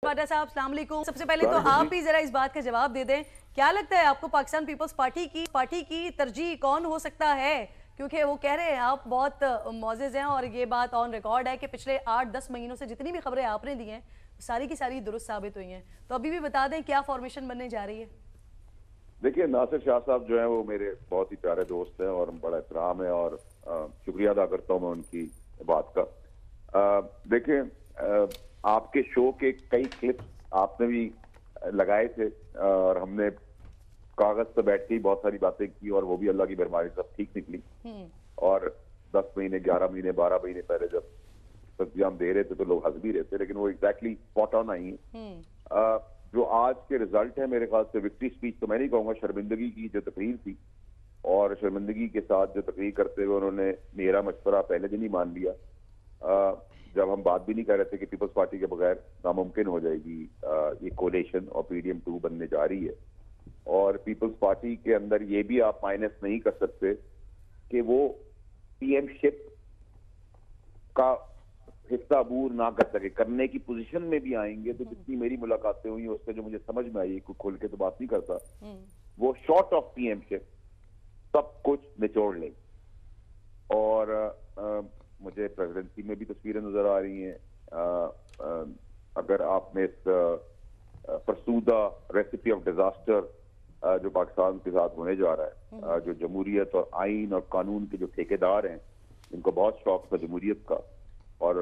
वाडा साहब अस्सलाम वालेकुम। सबसे पहले तो आप ही जरा इस बात का जवाब दे दें, क्या लगता है आपको पाकिस्तान पीपल्स पार्टी की तरजीह कौन हो सकता है? क्योंकि वो कह रहे हैं आप बहुत मौजिज़ हैं और ये बात ऑन रिकॉर्ड है कि पिछले 8-10 महीनों से जितनी भी खबरें आपने दी हैं सारी की सारी दुरुस्त साबित हुई हैं। तो अभी भी बता दें क्या फॉर्मेशन बनने जा रही है? देखिए, नासिर शाह साहब जो हैं वो मेरे बहुत ही प्यारे दोस्त हैं और बड़ा एहतराम है और शुक्रिया अदा करता हूं मैं उनकी बात का। देखिए, आपके शो के कई क्लिप्स आपने भी लगाए थे और हमने कागज पे बैठ के ही बहुत सारी बातें की और वो भी अल्लाह की मेहरबानी सब ठीक निकली। और 10 महीने 11 महीने 12 महीने पहले जब सब्जियां हम दे रहे थे तो लोग हंस भी रहे थे, लेकिन वो एग्जैक्टली स्पॉट ऑन आई है। जो आज के रिजल्ट है मेरे ख्याल से विक्ट्री स्पीच तो मैं नहीं कहूंगा, शर्मिंदगी की जो तकरीर थी और शर्मिंदगी के साथ जो तकरीर करते हुए उन्होंने मेरा मशवरा पहले दिन ही मान लिया। जब हम बात भी नहीं कर रहे थे कि पीपल्स पार्टी के बगैर नामुमकिन हो जाएगी ये कोलेशन और पीडीएम 2 बनने जा रही है। और पीपल्स पार्टी के अंदर ये भी आप माइनस नहीं कर सकते कि वो पीएमशिप का हिस्सा अबूर ना कर सके, करने की पोजीशन में भी आएंगे। तो जितनी मेरी मुलाकातें हुई उससे जो मुझे समझ में आई, खोल के तो बात नहीं करता, वो शॉर्ट ऑफ पीएमशिप सब कुछ निचोड़ लेंगे। और मुझे प्रेसिडेंसी में भी तस्वीरें नजर आ रही हैं। अगर आपने इस फरसूदा रेसिपी ऑफ डिजास्टर जो पाकिस्तान के साथ होने जा रहा है, जो जमहूरियत और आइन और कानून के जो ठेकेदार हैं, इनको बहुत शौक था जमहूरियत का, और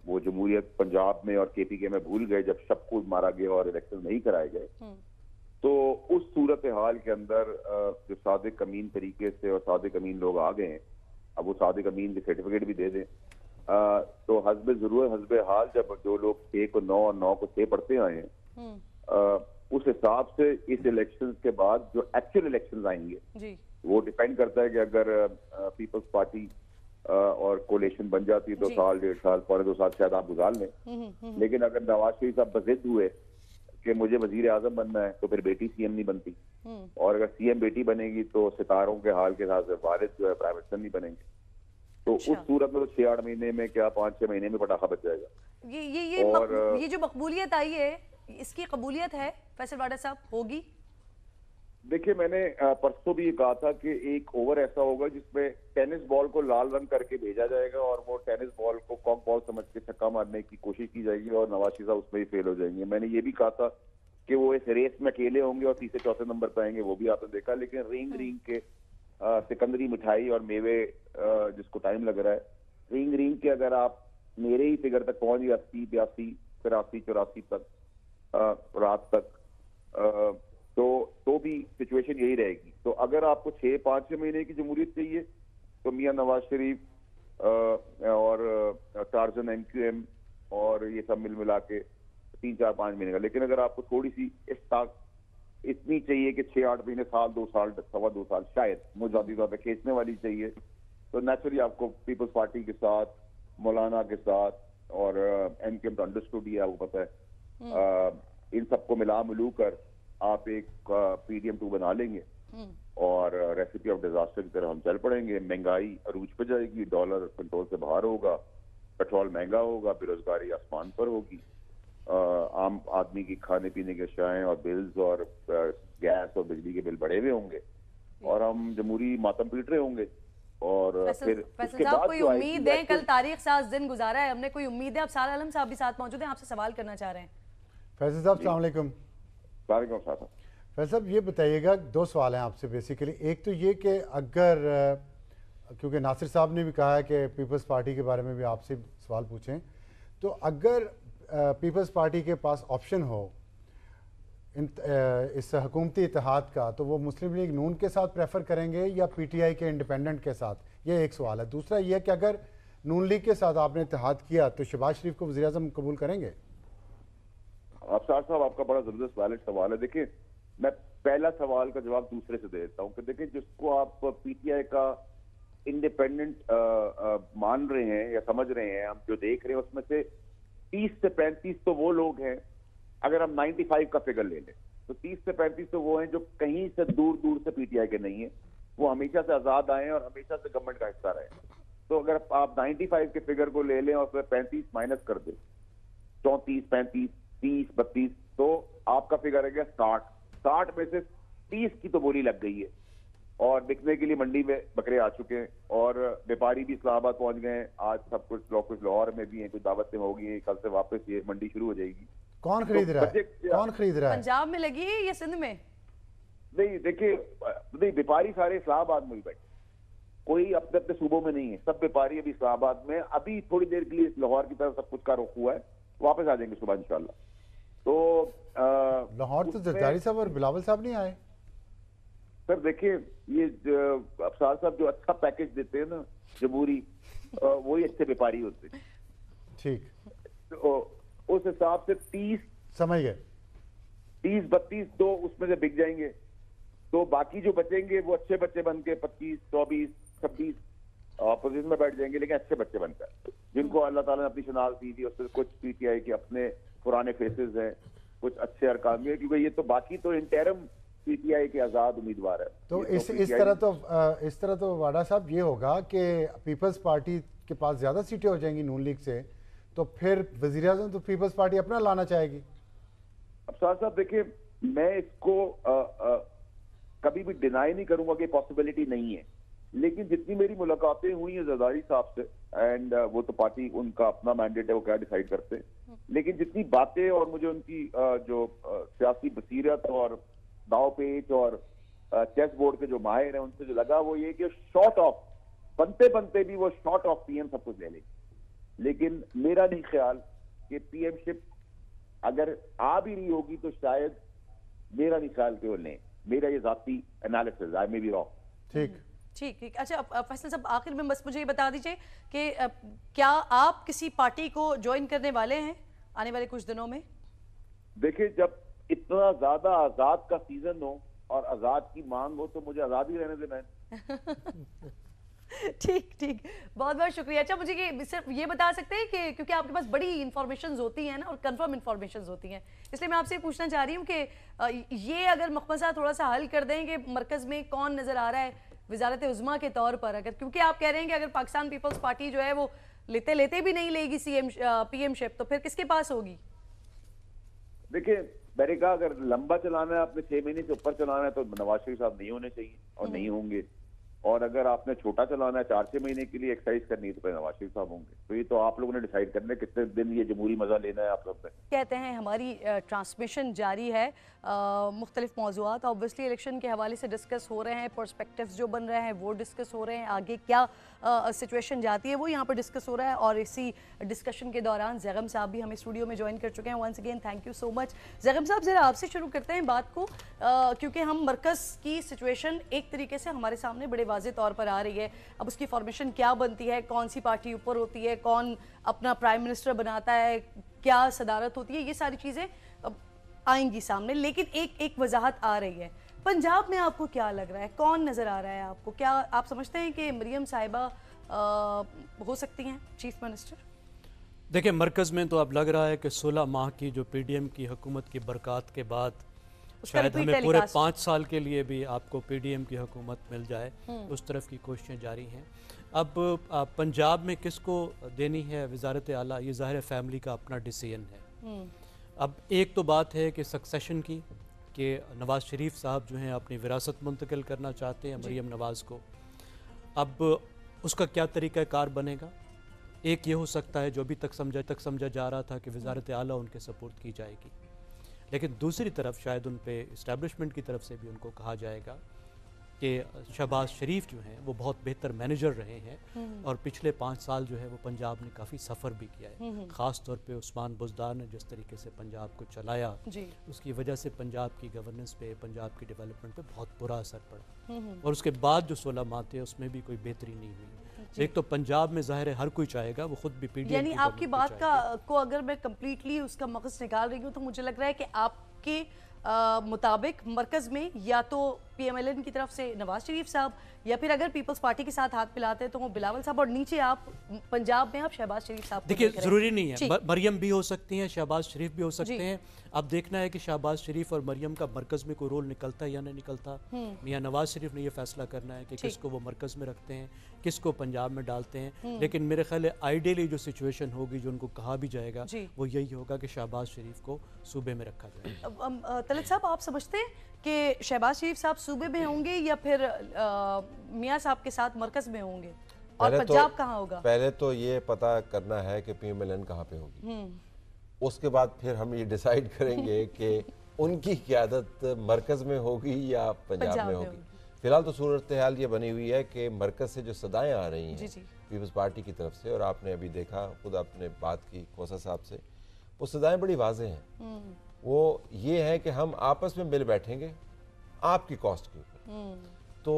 वो जमहूरियत पंजाब में और केपीके में भूल गए जब सबको मारा गया और इलेक्शन नहीं कराए गए। तो उस सूरत हाल के अंदर जो सादिक अमीन तरीके से और सादिक अमीन लोग आ गए हैं, अब वो सादिक अमीन के सर्टिफिकेट भी दे दें, तो हस्बे जरूर हस्बे हाल जब जो लोग 6 को 9 और 9 को 6 पढ़ते आए हैं, उस हिसाब से इस इलेक्शन के बाद जो एक्चुअल इलेक्शन आएंगे वो डिपेंड करता है कि अगर पीपल्स पार्टी और कोलेशन बन जाती है 2 साल 1.5 साल 2.25 साल शायद आप गुजार लें। लेकिन अगर नवाज शरीफ साहब बजिद हुए कि मुझे वजीर आजम बनना है तो फिर बेटी सीएम नहीं बनती, और अगर सीएम बेटी बनेगी तो सितारों के हाल के साथ वारिस जो है प्राइम मिनिस्टर नहीं बनेंगे। तो उस सूरत में तो 6-8 महीने में क्या 5-6 महीने में पटाखा बच जाएगा। ये जो मकबूलियत आई है, इसकी कबूलियत है फैसल वाडा साहब, होगी? देखिए, मैंने परसों भी ये कहा था कि एक ओवर ऐसा होगा जिसमें टेनिस बॉल को लाल रंग करके भेजा जाएगा और वो टेनिस बॉल को कॉक बॉल समझ के छक्का मारने की कोशिश की जाएगी और नवाज शरीफ साहब उसमें ही फेल हो जाएंगे। मैंने ये भी कहा था कि वो इस रेस में अकेले होंगे और तीसरे चौथे नंबर पर आएंगे, वो भी आपने देखा। लेकिन रिंग रिंग के सिकंदरी मिठाई और मेवे जिसको टाइम लग रहा है, रिंग रिंग के अगर आप मेरे ही फिगर तक पहुंच गए 80 82 83 84 तक रात तक, तो भी सिचुएशन यही रहेगी। तो अगर आपको 6-5 महीने की जमहूरियत चाहिए तो मियां नवाज शरीफ और टार्जन एमक्यूएम और ये सब मिल मिला के 3-4-5 महीने का। लेकिन अगर आपको थोड़ी सी इतनी चाहिए कि 6-8 महीने, साल 2 साल 2.25 साल शायद मुझे तौर पर खींचने वाली चाहिए, तो नेचुरली आपको पीपल्स पार्टी के साथ, मौलाना के साथ और एमक्यूएम तो अंडरस्टूड ही है, आपको पता है, इन सबको मिला मिलू कर आप एक पीडीएम 2 बना लेंगे और रेसिपी ऑफ डिजास्टर की तरह हम चल पड़ेंगे। महंगाई अरूज पे जाएगी, डॉलर कंट्रोल से बाहर होगा, पेट्रोल महंगा होगा, बेरोजगारी आसमान पर होगी, आम आदमी की खाने पीने के अशियाएं और बिल्स और गैस और बिजली के बिल बढ़े हुए होंगे और हम जमहूरी मातम पीट रहे होंगे। और फिर उसके बाद कोई उम्मीद है? कल तारीख साज दिन गुजारा है हमने, कोई उम्मीद है? अब साल आलम साहब भी साथ मौजूद हैं, आपसे सवाल करना चाह रहे हैं। फैसल साहब अस्सलाम वालेकुम। फैसल साहब ये बताइएगा, 2 सवाल हैं आपसे बेसिकली। एक तो ये कि अगर, क्योंकि नासिर साहब ने भी कहा है कि पीपल्स पार्टी के बारे में भी आपसे सवाल पूछें, तो अगर पीपल्स पार्टी के पास ऑप्शन हो इस हुकूमती इत्तेहाद का, तो वो मुस्लिम लीग नून के साथ प्रेफर करेंगे या पीटीआई के इंडिपेंडेंट के साथ? ये एक सवाल है। दूसरा ये कि अगर नून लीग के साथ आपने इत्तेहाद किया तो शहबाज शरीफ को वज़ीर आज़म कबूल करेंगे? अफसार साहब, आपका बड़ा जबरदस्त वैलिड सवाल है। देखिए, मैं पहला सवाल का जवाब दूसरे से दे देता हूँ कि देखिए, जिसको आप पीटीआई का इंडिपेंडेंट मान रहे हैं या समझ रहे हैं, हम जो देख रहे हैं उसमें से 30 से 35 तो वो लोग हैं, अगर हम 95 का फिगर ले लें तो 30 से 35 तो वो हैं जो कहीं से दूर दूर से पीटीआई के नहीं है, वो हमेशा से आजाद आए हैं और हमेशा से गवर्नमेंट का हिस्सा रहे। तो अगर आप 95 के फिगर को ले लें और फिर 35 माइनस कर दें, 34 35, 30, 32, तो आपका फिगर है गया 60 में से 30 की तो बोली लग गई है और बिकने के लिए मंडी में बकरे आ चुके हैं और व्यापारी भी इस्लामाबाद पहुंच गए हैं। आज सब कुछ लाहौर में भी है, कुछ दावतें होगी हैं, कल से वापस ये मंडी शुरू हो जाएगी। कौन खरीद रहा है? कौन खरीद रहा है? पंजाब में लगी है या सिंध में? नहीं देखिए, व्यापारी सारे इस्लामाबाद में ही बैठे, कोई अपने अपने सूबों में नहीं है, सब व्यापारी अभी इस्लामाबाद में। अभी थोड़ी देर के लिए लाहौर की तरफ सब कुछ का रुख हुआ है, वापस आ जाएंगे सुबह इंशाल्लाह। तो लाहौर तो जरदारी साहब और बिलावल साहब नहीं आए। सर देखिए, ये अफसार साहब जो अच्छा पैकेज देते हैं ना जमहूरी, वही अच्छे व्यापारी होते हैं। ठीक, तो उस हिसाब से 30 समझ गए, 30, 32 तो उसमें से बिक जाएंगे, तो बाकी जो बचेंगे वो अच्छे बच्चे बन के 25, 24, 26 अपोजिशन में बैठ जाएंगे, लेकिन अच्छे बच्चे बनकर, जिनको अल्लाह ताला ने अपनी शनाख्त दी थी। उससे कुछ पीटीआई के अपने पुराने फेसेस हैं, कुछ अच्छे अरकान हैं, क्योंकि ये तो बाकी तो इंटरम पीटीआई के आजाद उम्मीदवार है। तो इस तरह तो वाडा साहब ये होगा कि पीपल्स पार्टी के पास ज्यादा सीटें हो जाएंगी नून लीग से, तो फिर वजीर आजम तो पीपल्स पार्टी अपना लाना चाहेगी। अब साहब देखिए, मैं इसको कभी भी डिनाई नहीं करूंगा कि पॉसिबिलिटी नहीं है, लेकिन जितनी मेरी मुलाकातें हुई हैं जरदारी साहब से, एंड वो तो पार्टी उनका अपना मैंडेट है, वो क्या डिसाइड करते हैं, लेकिन जितनी बातें और मुझे उनकी जो सियासी बसीरत और दाव पेच और चेस बोर्ड के जो माहिर हैं उनसे जो लगा, वो ये कि शॉर्ट ऑफ बनते बनते भी वो शॉर्ट ऑफ पीएम सब कुछ ले लेंगे। लेकिन मेरा नहीं ख्याल कि पीएमशिप अगर आ भी रही होगी तो शायद, मेरा नहीं ख्याल कि वो लें। मेरा ये जाती analysis, I may be wrong. ठीक ठीक। अच्छा फैसल साहब, आखिर में बस मुझे ये बता दीजिए कि क्या आप किसी पार्टी को ज्वाइन करने वाले हैं आने वाले कुछ दिनों में? देखिए, जब इतना ज्यादा आजाद का सीजन हो और आजाद की मांग हो तो मुझे आजाद ही रहने देना है। ठीक, बहुत बहुत शुक्रिया। अच्छा, मुझे ये सिर्फ ये बता सकते हैं कि क्योंकि आपके पास बड़ी इंफॉर्मेशन होती हैं ना और कंफर्म इंफॉर्मेशन होती हैं, इसलिए मैं आपसे पूछना चाह रही हूँ कि ये अगर मखमसा थोड़ा सा हल कर दें कि मरकज में कौन नजर आ रहा है वजारत उज़्मा के तौर पर, अगर क्योंकि आप कह रहे हैं कि अगर पाकिस्तान पीपल्स पार्टी जो है वो लेते भी नहीं लेगी पीएमशिप, तो फिर किसके पास होगी? देखिए, मैंने कहा अगर लंबा चलाना है, आपने 6 महीने से ऊपर चलाना है तो नवाज शरीफ साहब नहीं होने चाहिए और नहीं होंगे, और अगर आपने छोटा चलाना है 4-6 महीने के लिए एक्सरसाइज करनी है तो फिर नवाज शरीफ साहब होंगे। तो ये तो आप लोगों ने डिसाइड करना है कितने दिन ये जमहूरी मजा लेना है आप सब पे। कहते हैं हमारी ट्रांसमिशन जारी है, मुख्तलिफ मौज़ूआत ऑब्वियसली इलेक्शन के हवाले से डिस्कस हो रहे हैं, पर्सपेक्टिव्स जो बन रहे हैं वो डिस्कस हो रहे हैं, आगे क्या सिचुएशन जाती है वो यहाँ पर डिस्कस हो रहा है। और इसी डिस्कशन के दौरान ज़ैगम साहब भी हमें स्टूडियो में ज्वाइन कर चुके हैं। Once again thank you so much. Zaigham sahab, ज़रा आपसे शुरू करते हैं बात को, क्योंकि हम मरकज़ की सिचुएशन एक तरीके से हमारे सामने बड़े वाज़े तौर पर आ रही है। अब उसकी फॉर्मेशन क्या बनती है, कौन सी पार्टी ऊपर होती है, कौन अपना प्राइम मिनिस्टर बनाता है, क्या सदारत होती है, ये सारी चीज़ें आएंगी सामने, लेकिन एक वजाहत आ रही है। पंजाब में आपको क्या लग रहा है, कौन नज़र आ रहा है आपको? क्या आप समझते हैं कि मरियम साहिबा हो सकती हैं चीफ मिनिस्टर? देखिए, मरकज़ में तो अब लग रहा है कि 16 माह की जो पीडीएम की हुकूमत की बरकत के बाद शायद हमें पूरे 5 साल के लिए भी आपको पीडीएम की हुकूमत मिल जाए, उस तरफ की कोशिशें जारी हैं। अब पंजाब में किसको देनी है वजारत आला, ये ज़ाहिर फैमिली का अपना डिसीजन है। अब एक तो बात है कि सक्सेशन की, कि नवाज़ शरीफ साहब जो हैं अपनी विरासत मुंतकिल करना चाहते हैं मरियम नवाज़ को। अब उसका क्या तरीक़ाकार बनेगा? एक ये हो सकता है जो अभी तक समझा जा रहा था कि वजारत आला उनके सपोर्ट की जाएगी, लेकिन दूसरी तरफ शायद उन पे इस्टेब्लिशमेंट की तरफ से भी उनको कहा जाएगा कि शहबाज शरीफ जो हैं वो बहुत बेहतर मैनेजर रहे हैं और पिछले 5 साल जो है वो पंजाब ने काफ़ी सफ़र भी किया है। ख़ास तौर पे उस्मान बुज़दार ने जिस तरीके से पंजाब को चलाया, उसकी वजह से पंजाब की गवर्नेंस पे, पंजाब की डेवलपमेंट पे बहुत बुरा असर पड़ा। और उसके बाद जो 16 माह थे उसमें भी कोई बेहतरी नहीं हुई। एक तो पंजाब में ज़ाहिर है हर कोई चाहेगा, वो खुद भी पीडीएम, यानी आपकी बात को अगर मैं कम्प्लीटली उसका मकसद निकाल रही हूँ तो मुझे लग रहा है कि आपके मुताबिक मरकज में या तो PMLN की तरफ से नवाज शरीफ साहब, या फिर अगर पीपल्स पार्टी के साथ हाथ मिलाते हैं तो वो बिलावल साहब, और नीचे आप पंजाब में आप शहबाज शरीफ साहब। देखिए जरूरी नहीं है, मरियम भी हो सकती हैं, शहबाज शरीफ भी हो सकते हैं। अब देखना है कि शहबाज शरीफ और मरियम का मरकज में कोई रोल निकलता है या नहीं निकलता। मियां नवाज शरीफ ने यह फैसला करना है कि किसको वो मरकज में रखते हैं, किसको पंजाब में डालते हैं। लेकिन मेरे ख्याल है आइडियली जो सिचुएशन होगी, जो उनको कहा भी जाएगा, वो यही होगा कि शहबाज शरीफ को सूबे में रखा जाए। तलत साहब, आप समझते हैं कि शहबाज शरीफ साहब सूबे में होंगे या फिर मियां साहब के साथ मरकज में होंगे, और पंजाब कहाँ होगा? पहले तो ये पता करना है कि PMLN कहाँ पे होगी, उसके बाद फिर हम ये डिसाइड करेंगे कि उनकी क़यादत मरकज में होगी या पंजाब में होगी। फिलहाल तो सूरत हाल ये बनी हुई है कि मरकज से जो सदाएं आ रही हैं पीपल्स पार्टी की तरफ से, और आपने अभी देखा, खुद आपने बात की खोसा साहब से, वो सदाएं बड़ी वाज़ेह हैं। वो ये है कि हम आपस में मिल बैठेंगे आपकी कॉस्ट के ऊपर। तो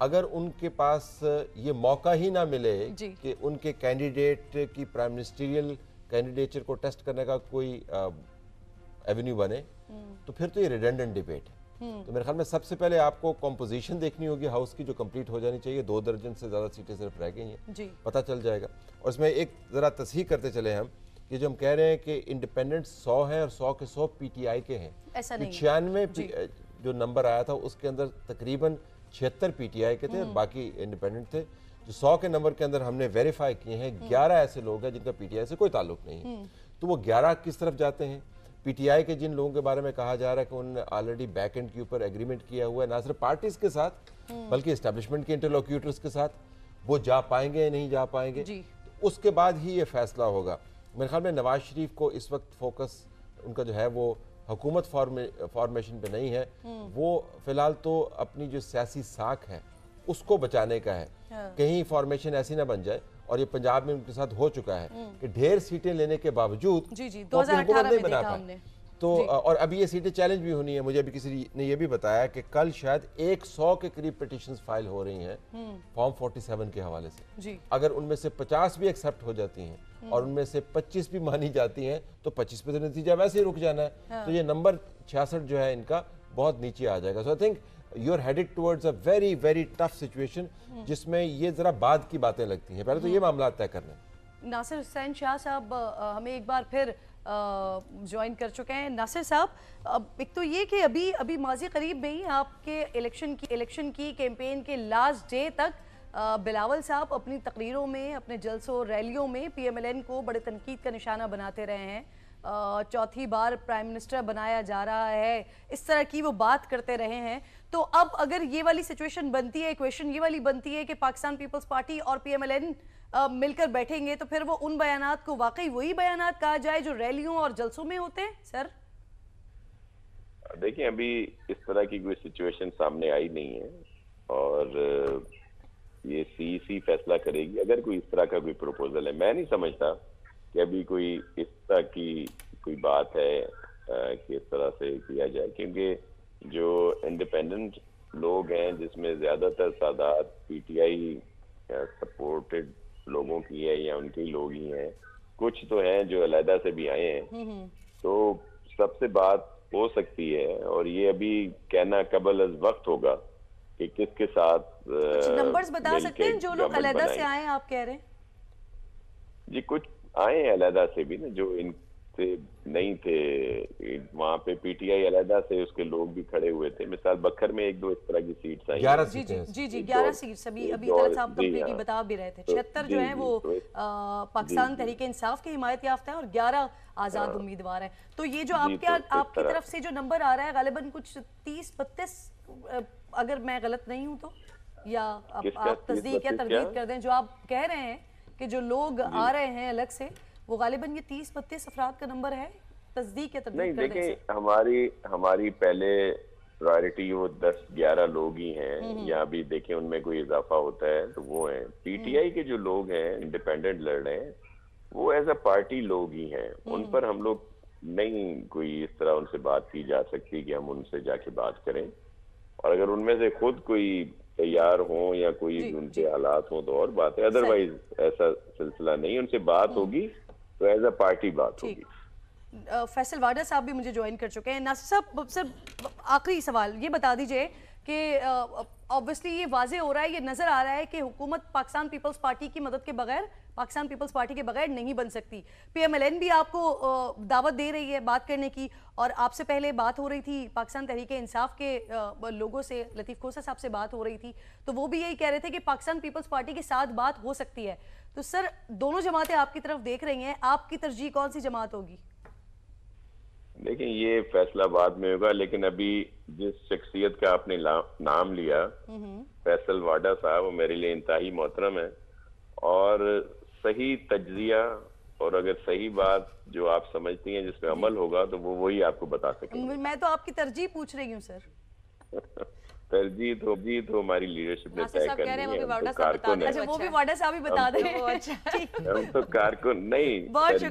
अगर उनके पास ये मौका ही ना मिले कि उनके कैंडिडेट की प्राइम मिनिस्टरियल कैंडिडेचर को टेस्ट करने का कोई एवेन्यू बने, तो फिर तो ये रिडेंडेंट डिबेट है। तो मेरे ख्याल में सबसे पहले आपको कॉम्पोजिशन देखनी होगी हाउस की, जो कंप्लीट हो जानी चाहिए। 2 दर्जन से ज़्यादा सीटें सिर्फ रह गई हैं, पता चल जाएगा। और इसमें एक ज़रा तस्हीह करते चले हम कि जो हम कह रहे हैं कि इंडिपेंडेंट 100 हैं और 100 के 100 PTI के हैं, 96 जो नंबर आया था उसके अंदर तकरीबन 76 PTI के थे और बाकी इंडिपेंडेंट थे। जो 100 के नंबर के अंदर हमने वेरीफाई किए हैं, 11 ऐसे लोग हैं जिनका PTI से कोई ताल्लुक नहीं है। तो वो 11 किस तरफ जाते हैं? PTI के जिन लोगों के बारे में कहा जा रहा है कि उन्होंने ऑलरेडी बैक एंड के ऊपर एग्रीमेंट किया हुआ है, ना सिर्फ पार्टीज के साथ बल्कि एस्टेब्लिशमेंट के इंटरलोक्यूटर्स के साथ, वो जा पाएंगे या नहीं जा पाएंगे, तो उसके बाद ही ये फैसला होगा। मेरे ख्याल में नवाज शरीफ को इस वक्त फोकस उनका जो है वो हुकूमत फॉर्मेशन पे नहीं है, वो फिलहाल तो अपनी जो सियासी साख है उसको बचाने का है। कहीं फॉर्मेशन ऐसी ना बन जाए, और ये पंजाब में उनके साथ हो चुका है कि ढेर सीटें लेने के बावजूद 2018 में देखा हमने। तो और अभी ये सीटें चैलेंज भी होनी है। मुझे अभी किसी ने ये भी बताया कि कल शायद 100 के करीब पिटिशंस फाइल हो रही हैं फॉर्म 47 के हवाले से। अगर उनमें से 50 भी एक्सेप्ट हो जाती हैं और उनमें से 25 भी मानी जाती हैं, तो 25 पे तो नतीजा वैसे ही रुक जाना है। तो ये नंबर 66 जो है इनका बहुत नीचे आ जाएगा। So I think you are headed towards a very very tough situation, जिसमें ये जरा बाद की बातें लगती हैं। पहले तो ये मामला तय करना। नासिर हुसैन शाह साहब हमें एक बार फिर ज्वाइन कर चुके हैं। नासिर साहब, एक तो ये कि अभी माजी करीब में ही आपके इलेक्शन की कैंपेन के लास्ट डे तक बिलावल साहब अपनी तकरीरों में, अपने जलसों रैलियों में PMLN को बड़े तनकीद का निशाना बनाते रहे हैं। चौथी बार प्राइम मिनिस्टर बनाया जा रहा है, इस तरह की वो बात करते रहे हैं। तो अब अगर ये वाली सिचुएशन बनती है, इक्वेशन ये वाली बनती है कि पाकिस्तान पीपल्स पार्टी और PMLN मिलकर बैठेंगे, तो फिर वो उन बयानात को वाकई वही बयानात कहा जाए जो रैलियों और जलसों में होते हैं? सर देखिए, अभी इस तरह की कोई सिचुएशन सामने आई नहीं है और ये CEC फैसला करेगी अगर कोई इस तरह का कोई प्रपोजल है। मैं नहीं समझता कि अभी कोई इस तरह की कोई बात है कि इस तरह से किया जाए, क्योंकि जो इंडिपेंडेंट लोग हैं जिसमें ज्यादातर तादाद PTI सपोर्टेड लोगों की है या उनके लोग ही हैं, कुछ तो हैं जो अलहदा से भी आए हैं, तो सबसे बात हो सकती है। और ये अभी कहना कबल अज वक्त होगा कि किसके साथ नंबर्स बता सकते हैं जो लोग अलहदा से आए हैं, आप कह रहे हैं? जी, कुछ आए हैं अलहदा से भी ना, जो इनसे नहीं थे वहाँ पे। PTI अलहदा से उसके लोग भी खड़े हुए थे। मिसाल बखर में 1-2 इस तरह की सीट्स आई। 11 जी 11 सीट्स अभी तलत साहब कंप्लीटली बता भी रहे थे। 76 जो है वो पाकिस्तान तहरीक इंसाफ की हिमायत याफ्ता है और 11 आजाद उम्मीदवार हैं। तो ये जो आपकी तरफ से जो नंबर आ रहा है गालिबन कुछ 30-32, अगर मैं गलत नहीं हूँ तो, या आप तस्दीक या तरदीद कर दें, जो आप कह रहे हैं कि जो लोग आ रहे हैं अलग से, वो गालिबन ये 30-32 अफराद का नंबर है? तस्दीक या तरदीद कर दें? नहीं, देखिए हमारी पहले प्रायोरिटी वो 10-11 लोग ही हैं, या अभी देखें उनमें कोई इजाफा होता है तो वो हैं। PTI के जो लोग हैं इंडिपेंडेंट लड़ रहे हैं, वो एज अ पार्टी लोग ही हैं। उन पर हम लोग नहीं कोई इस तरह उनसे बात की जा सकती कि हम उनसे जाके बात करें। और अगर उनमें से खुद कोई तैयार हो या कोई उनके हालात हो तो और बात है, अदरवाइज ऐसा सिलसिला नहीं। उनसे बात होगी तो एज अ पार्टी बात होगी। फैसल वाडा साहब भी मुझे ज्वाइन कर चुके हैं। नासिर साहब, सर आखिरी सवाल ये बता दीजिए कि ऑब्वियसली ये वाजे हो रहा है, ये नज़र आ रहा है कि हुकूमत पाकिस्तान पीपल्स पार्टी की मदद के बगैर, पाकिस्तान पीपल्स पार्टी के बगैर नहीं बन सकती। PMLN भी आपको दावत दे रही है बात करने की, और आपसे पहले बात हो रही थी पाकिस्तान तहरीक इंसाफ के लोगों से, लतीफ़ खोसा साहब से बात हो रही थी, तो वो भी यही कह रहे थे कि पाकिस्तान पीपल्स पार्टी के साथ बात हो सकती है। तो सर दोनों जमातें आपकी तरफ देख रही हैं, आपकी तरजीह कौन सी जमात होगी? देखिए ये फैसला बाद में होगा, लेकिन अभी जिस शख्सियत का आपने नाम लिया फैसल वाडा साहब, वो मेरे लिए इंतहाई मोहतरम है और सही तज्जिया और अगर सही बात जो आप समझती हैं जिसमें अमल होगा तो वो वही आपको बता सकेंगे। मैं तो आपकी तरजीह पूछ रही हूँ सर। तरजीह तो हमारी लीडरशिप ने तय करनी है। वो भी वाडा साहब ही बता दें। हम तो कारकुन नहीं। बहुत शुक्रिया।